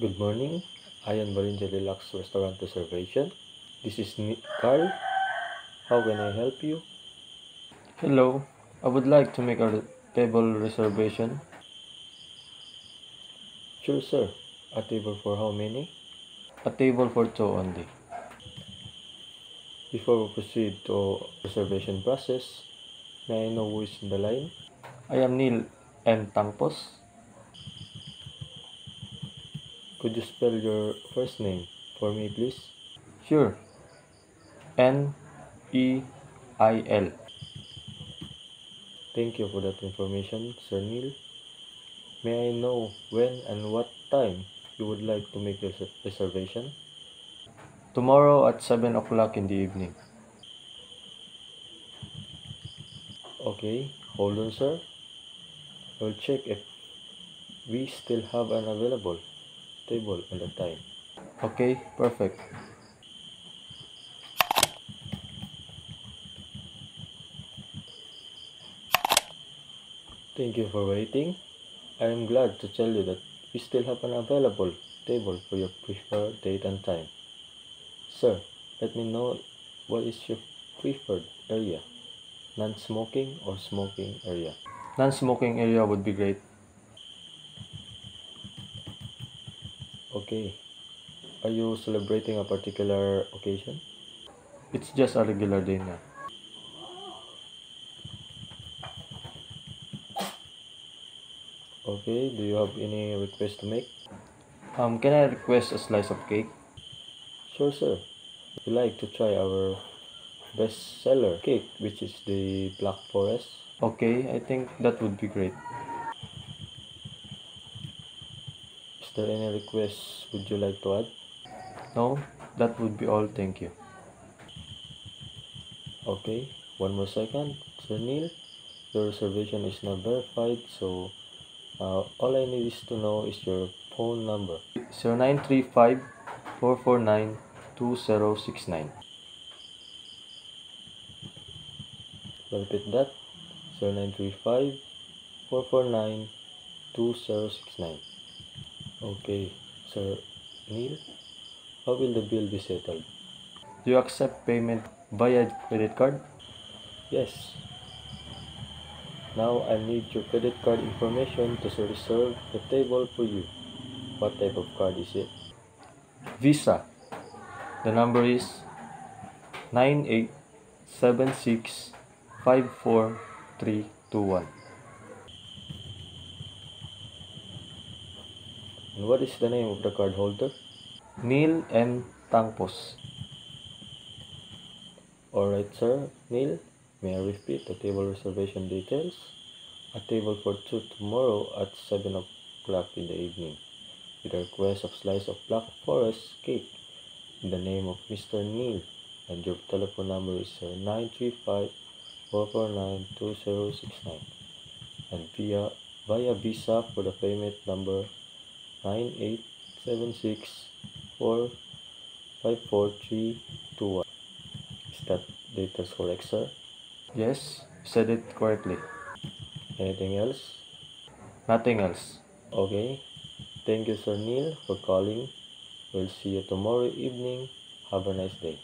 Good morning. Ayan Balinja Deluxe Restaurant Reservation. This is Carl. How can I help you? Hello, I would like to make a table reservation. Sure, sir. A table for how many? A table for two only. Before we proceed to reservation process, may I know who is in the line? I am Neil M. Tangpos. Could you spell your first name for me, please? Sure. Neil. Thank you for that information, Sir Neil. May I know when and what time you would like to make your reservation? Tomorrow at 7 o'clock in the evening. Okay, hold on, sir. I will check if we still have an available table at the time. Okay, perfect. Thank you for waiting. I am glad to tell you that we still have an available table for your preferred date and time. Sir, let me know what is your preferred area, non-smoking or smoking area. Non-smoking area would be great. Okay, are you celebrating a particular occasion? It's just a regular dinner. Okay, do you have any request to make? Can I request a slice of cake? Sure, sir. Would you like to try our best seller cake, which is the Black Forest? Okay, I think that would be great. Is there any request would you like to add? No, that would be all. Thank you. Okay, one more second. Sir Neil, your reservation is now verified, so all I need is to know is your phone number. 0935 449 2069. I'll repeat that. 0935 449 2069. Okay, Sir Neil, how will the bill be settled? Do you accept payment via credit card? Yes. Now I need your credit card information to reserve the table for you. What type of card is it? Visa. The number is 9876543321. And what is the name of the card holder? Neil M. Tangpos. Alright, Sir Neil, may I repeat the table reservation details? A table for two tomorrow at 7 o'clock in the evening, with a request of slice of Black Forest cake in the name of Mr. Neil, and your telephone number is 935 449 2069, and via Visa for the payment number 9876454321. Is that details correct, sir? Yes, you said it correctly. Anything else? Nothing else. Okay. Thank you, Sir Neil, for calling. We'll see you tomorrow evening. Have a nice day.